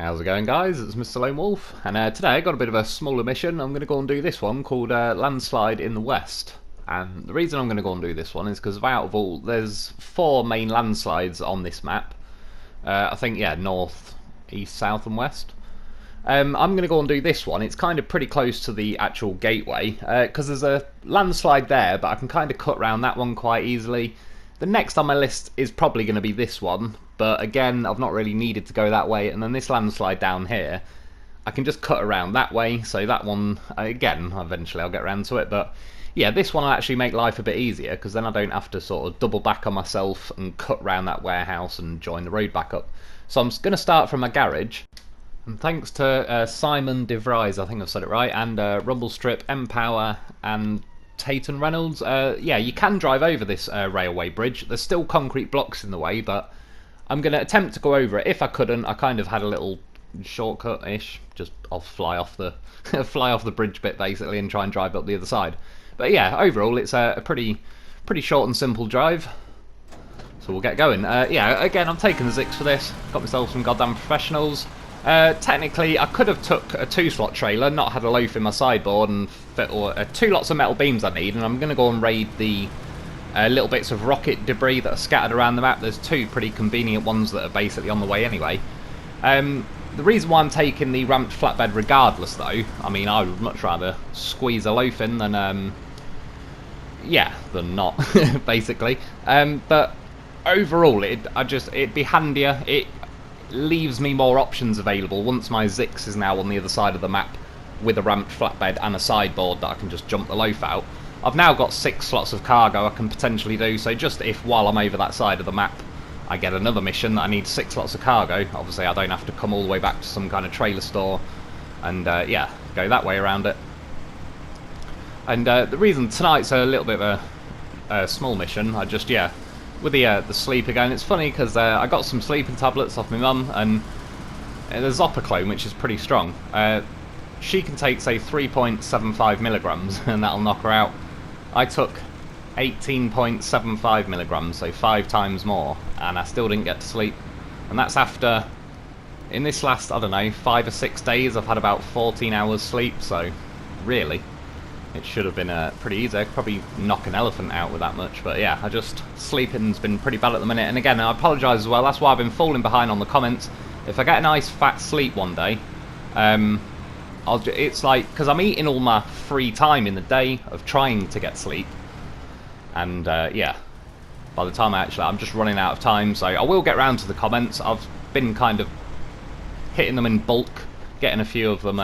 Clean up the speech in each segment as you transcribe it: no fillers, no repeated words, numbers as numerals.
How's it going, guys? It's Mr. Lo4f, and today I got a bit of a smaller mission. I'm going to go and do this one called Landslide in the West. And the reason I'm going to go and do this one is because out of all, there's 4 main landslides on this map. I think, yeah, north, east, south and west. I'm going to go and do this one. It's kind of pretty close to the actual gateway, because there's a landslide there, but I can kind of cut around that one quite easily. The next on my list is probably going to be this one, but again, I've not really needed to go that way. And then this landslide down here, I can just cut around that way, so that one, again, eventually I'll get around to it, but yeah, this one will actually make life a bit easier, because then I don't have to sort of double back on myself and cut round that warehouse and join the road back up. So I'm going to start from my garage. And thanks to Simon DeVries, I think I've said it right, and Rumblestrip, Empower, and Taton Reynolds. Yeah, you can drive over this railway bridge. There's still concrete blocks in the way, but I'm going to attempt to go over it. If I couldn't, I kind of had a little shortcut-ish. Just I'll fly off the fly off the bridge bit basically and try and drive up the other side. But yeah, overall it's a pretty short and simple drive. So we'll get going. Yeah, again, I'm taking the Zikz for this. Got myself some goddamn professionals. Technically, I could have took a 2-slot trailer, not had a loaf in my sideboard, and fit 2 lots of metal beams I need, and I'm going to go and raid the little bits of rocket debris that are scattered around the map. There's 2 pretty convenient ones that are basically on the way anyway. The reason why I'm taking the ramped flatbed regardless, though, I mean, I would much rather squeeze a loaf in than, yeah, than not, basically. But overall, it'd be handier. It leaves me more options available once my Zikz is now on the other side of the map with a ramped flatbed and a sideboard that I can just jump the loaf out. I've now got 6 slots of cargo I can potentially do, so just if while I'm over that side of the map I get another mission that I need 6 slots of cargo, obviously I don't have to come all the way back to some kind of trailer store and yeah, go that way around it. And the reason tonight's a little bit of a small mission, I just, yeah, with the sleep again, it's funny because I got some sleeping tablets off my mum, and the Zopiclone, which is pretty strong. She can take, say, 3.75 milligrams, and that'll knock her out. I took 18.75 milligrams, so 5 times more, and I still didn't get to sleep. And that's after, in this last, I don't know, 5 or 6 days, I've had about 14 hours sleep, so really, it should have been pretty easy. I could probably knock an elephant out with that much, but yeah, sleeping's been pretty bad at the minute. And again, I apologise as well, that's why I've been falling behind on the comments. If I get a nice fat sleep one day, it's like, because I'm eating all my free time in the day of trying to get sleep, and yeah, by the time I'm just running out of time, so I will get round to the comments. I've been kind of hitting them in bulk, getting a few of them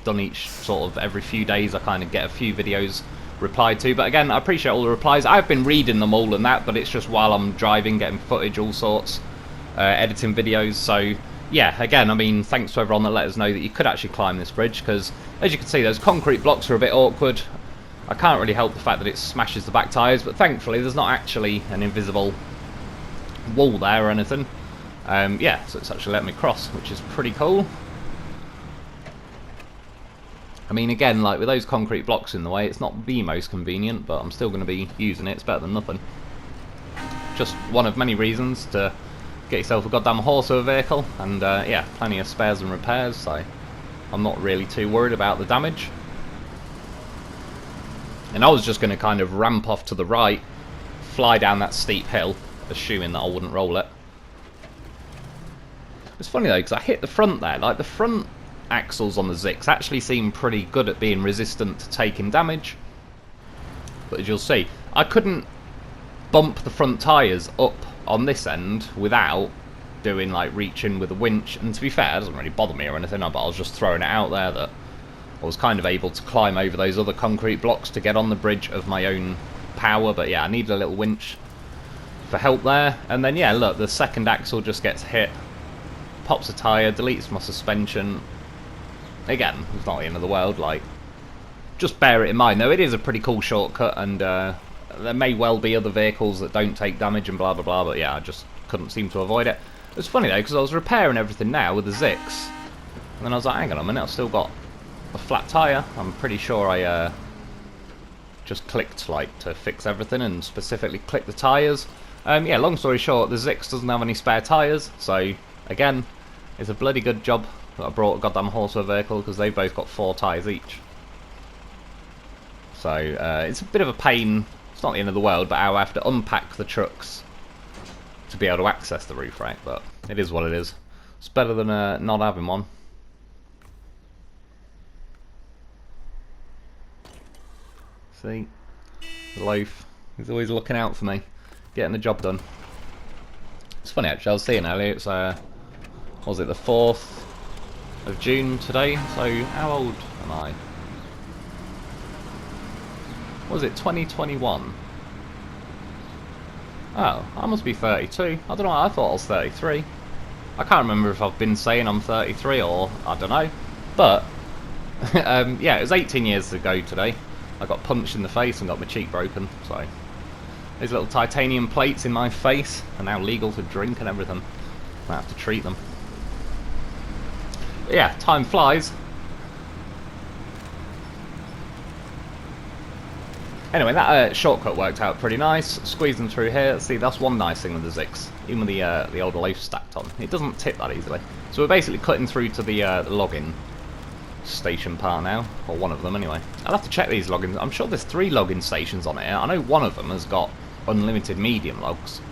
done each sort of every few days. I kind of get a few videos replied to, but again, I appreciate all the replies. I've been reading them all and that, but it's just while I'm driving, getting footage, all sorts, editing videos. So yeah, again, I mean, thanks to everyone that let us know that you could actually climb this bridge, because as you can see, those concrete blocks are a bit awkward. I can't really help the fact that it smashes the back tyres, but thankfully there's not actually an invisible wall there or anything. Yeah, so it's actually let me cross, which is pretty cool. I mean, again, like with those concrete blocks in the way, it's not the most convenient, but I'm still going to be using it. It's better than nothing. Just one of many reasons to get yourself a goddamn horse or a vehicle, and yeah, plenty of spares and repairs, so I'm not really too worried about the damage. And I was just going to kind of ramp off to the right, fly down that steep hill, assuming that I wouldn't roll it. It's funny though, because I hit the front there, like the front axles on the Zikz actually seem pretty good at being resistant to taking damage, but as you'll see, I couldn't bump the front tyres up on this end without doing like reaching with a winch. And to be fair, it doesn't really bother me or anything, but I was just throwing it out there that I was kind of able to climb over those other concrete blocks to get on the bridge of my own power. But yeah, I needed a little winch for help there. And then yeah, look, the second axle just gets hit, pops a tyre, deletes my suspension. Again, it's not the end of the world, like, just bear it in mind though, it is a pretty cool shortcut, and there may well be other vehicles that don't take damage and blah blah blah, but yeah, I just couldn't seem to avoid it. It's funny though, because I was repairing everything now with the Zikz, and then I was like, hang on a minute, I've still got a flat tyre. I'm pretty sure I just clicked like to fix everything and specifically clicked the tyres. Yeah, long story short, the Zikz doesn't have any spare tyres, so again, It's a bloody good job that I brought a goddamn horse to a vehicle, because they've both got 4 tyres each. So it's a bit of a pain. It's not the end of the world, but I'll have to unpack the trucks to be able to access the roof rack, but it is what it is. It's better than not having one. See? The loaf. He's always looking out for me, getting the job done. It's funny actually, I was seeing earlier, it's what was it, the 4th of June today? So how old am I? What was it, 2021? Oh, I must be 32. I don't know, I thought I was 33. I can't remember if I've been saying I'm 33 or I don't know. But, yeah, it was 18 years ago today. I got punched in the face and got my cheek broken, so... These little titanium plates in my face are now legal to drink and everything. I have to treat them. But yeah, time flies. Anyway, that shortcut worked out pretty nice. Squeezing through here. See, that's one nice thing with the Zikz. Even with the old loaf stacked on, it doesn't tip that easily. So we're basically cutting through to the login station part now, or one of them anyway. I'll have to check these logins. I'm sure there's 3 login stations on here. I know one of them has got unlimited medium logs.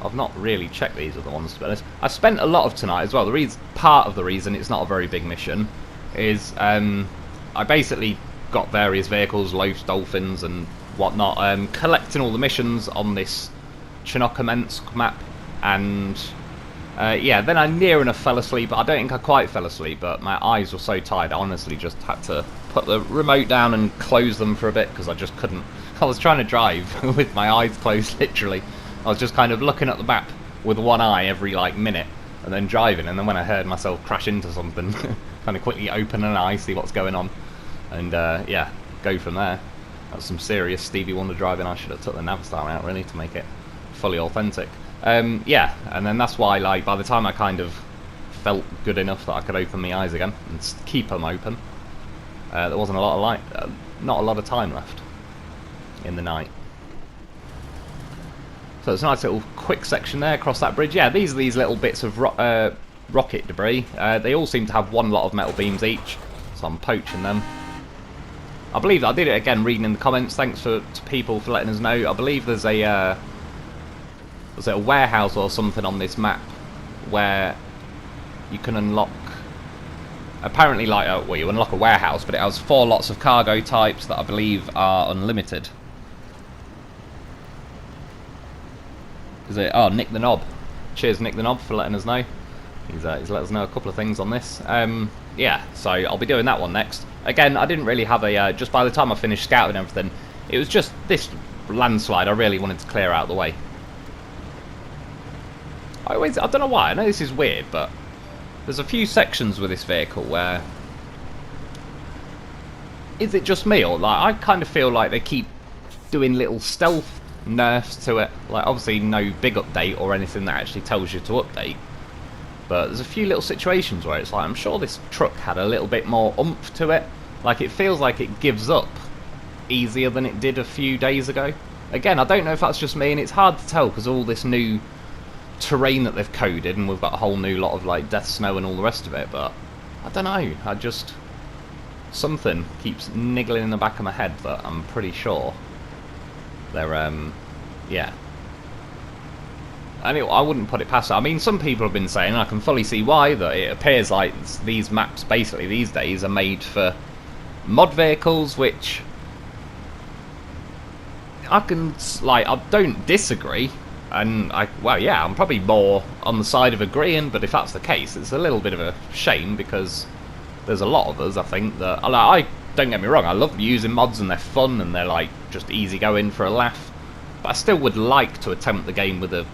I've not really checked these other ones, to be honest. I spent a lot of tonight as well. Part of the reason it's not a very big mission is I basically got various vehicles, loafs, dolphins and whatnot, collecting all the missions on this Chinook-Kamensk map, and yeah, then I near enough fell asleep. I don't think I quite fell asleep, but my eyes were so tired I honestly just had to put the remote down and close them for a bit, because I just couldn't. I was trying to drive with my eyes closed, literally. I was just kind of looking at the map with one eye every like minute and then driving, and then when I heard myself crash into something kind of quickly open an eye, see what's going on, and yeah, go from there. That's some serious Stevie Wonder driving. I should have took the Navistar out really to make it fully authentic. Yeah, and then that's why, like, by the time I kind of felt good enough that I could open my eyes again and keep them open, there wasn't a lot of light, not a lot of time left in the night. So it's a nice little quick section there across that bridge. Yeah, these are these little bits of rocket debris. They all seem to have one lot of metal beams each, so I'm poaching them. I believe I did it again reading in the comments. Thanks to people for letting us know. I believe there's a warehouse or something on this map where you can unlock. Apparently, like, well, you unlock a warehouse, but it has 4 lots of cargo types that I believe are unlimited. Is it? Oh, Nick the Knob. Cheers, Nick the Knob, for letting us know. He's let us know a couple of things on this. Yeah, so I'll be doing that one next. Again, I didn't really have a... just by the time I finished scouting and everything, it was just this landslide I really wanted to clear out of the way. I don't know why, I know this is weird, but there's a few sections with this vehicle where... Is it just me, or like I kind of feel like they keep doing little stealth nerfs to it? Like, obviously no big update or anything that actually tells you to update, but there's a few little situations where it's like, I'm sure this truck had a little bit more oomph to it. Like, it feels like it gives up easier than it did a few days ago. Again, I don't know if that's just me, and it's hard to tell because all this new terrain that they've coded, and we've got a whole new lot of like death snow and all the rest of it, but I don't know, I just... something keeps niggling in the back of my head that I'm pretty sure they're, yeah. Anyway, I wouldn't put it past it. I mean, some people have been saying, and I can fully see why, that it appears like these maps basically these days are made for mod vehicles, which I can, like, I don't disagree, and well, yeah, I'm probably more on the side of agreeing, but if that's the case, it's a little bit of a shame, because there's a lot of us, I think, that, I don't get me wrong, I love using mods and they're fun and they're like just easy going for a laugh, but I still would like to attempt the game with a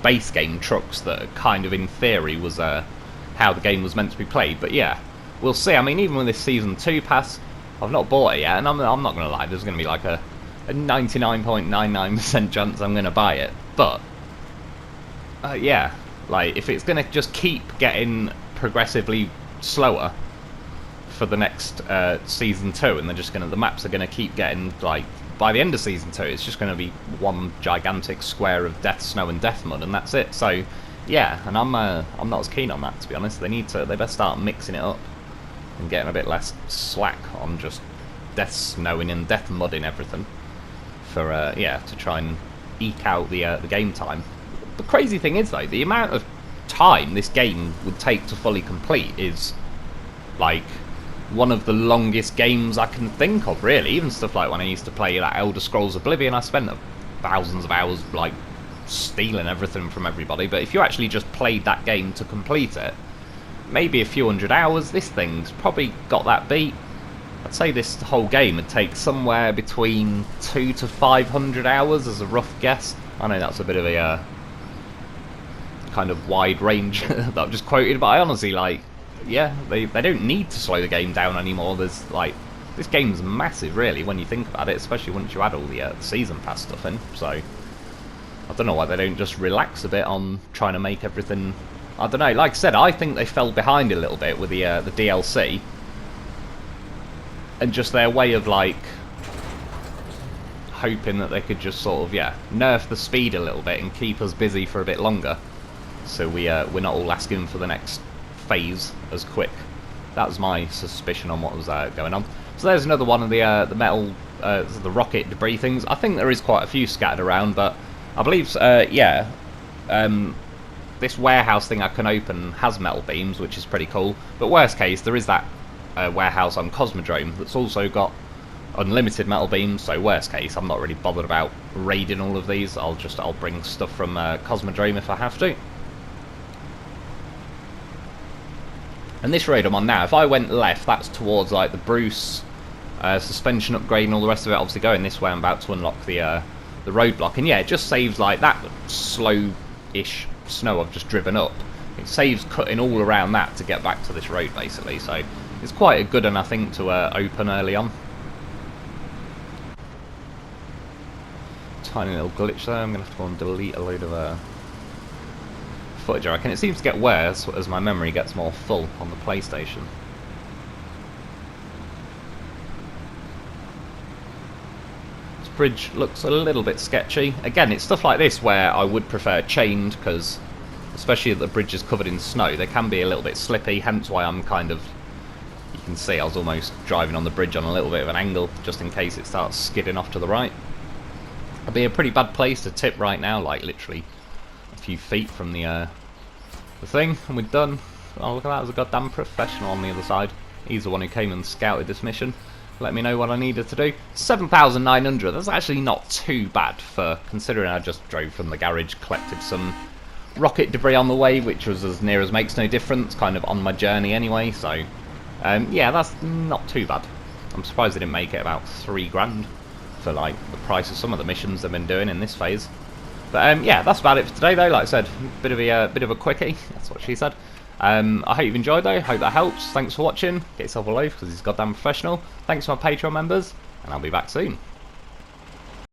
base game trucks that kind of in theory was how the game was meant to be played. But yeah, we'll see. I mean, even with this Season 2 pass, I've not bought it yet, and I'm not going to lie, there's going to be like a 99.99% chance I'm going to buy it, but yeah, like, if it's going to just keep getting progressively slower for the next Season 2, and they're just going to, the maps are going to keep getting, like, by the end of Season 2, it's just going to be one gigantic square of death snow and death mud, and that's it. So Yeah, and I'm not as keen on that, to be honest. They best start mixing it up and getting a bit less slack on just death snowing and death mudding everything for yeah, to try and eke out the game time. The crazy thing is though, the amount of time this game would take to fully complete is like one of the longest games I can think of, really. Even stuff like when I used to play that Elder Scrolls Oblivion, I spent thousands of hours like stealing everything from everybody. But if you actually just played that game to complete it, maybe a few hundred hours. This thing's probably got that beat. I'd say this whole game would take somewhere between 200 to 500 hours as a rough guess. I know that's a bit of a kind of wide range that I've just quoted, but I honestly, like, yeah, they don't need to slow the game down anymore. There's like, this game's massive really when you think about it, especially once you add all the season pass stuff in. So I don't know why they don't just relax a bit on trying to make everything. I don't know, like I said, I think they fell behind a little bit with the DLC and just their way of like hoping that they could just sort of, yeah, nerf the speed a little bit and keep us busy for a bit longer, so we're not all asking for the next phase as quick. That was my suspicion on what was going on. So there's another one of the metal, the rocket debris things. I think there is quite a few scattered around, but I believe, yeah, this warehouse thing I can open has metal beams, which is pretty cool. But worst case, there is that warehouse on Cosmodrome that's also got unlimited metal beams. So worst case, I'm not really bothered about raiding all of these. I'll bring stuff from Cosmodrome if I have to. And this road I'm on now, if I went left, that's towards like the Bruce suspension upgrade and all the rest of it. Obviously going this way, I'm about to unlock the roadblock, and yeah, it just saves like that slow-ish snow I've just driven up. It saves cutting all around that to get back to this road basically, so it's quite a good one I think to open early on. Tiny little glitch there. I'm going to have to go and delete a load of footage, I reckon. It seems to get worse as my memory gets more full on the PlayStation. This bridge looks a little bit sketchy. Again, it's stuff like this where I would prefer chained, because especially if the bridge is covered in snow, they can be a little bit slippy, hence why I'm kind of, you can see I was almost driving on the bridge on a little bit of an angle, just in case it starts skidding off to the right. It'd be a pretty bad place to tip right now, like literally a few feet from the thing, and we're done. Oh, look at that, there's a goddamn professional on the other side. He's the one who came and scouted this mission. Let me know what I needed to do. 7,900, that's actually not too bad for considering I just drove from the garage, collected some rocket debris on the way, which was as near as makes no difference, kind of on my journey anyway, so yeah, that's not too bad. I'm surprised they didn't make it about 3 grand for like the price of some of the missions they've been doing in this phase. But yeah, that's about it for today though. Like I said, bit of a quickie, that's what she said. I hope you've enjoyed though, hope that helps. Thanks for watching, get yourself a loaf because he's goddamn professional. Thanks to my Patreon members, and I'll be back soon.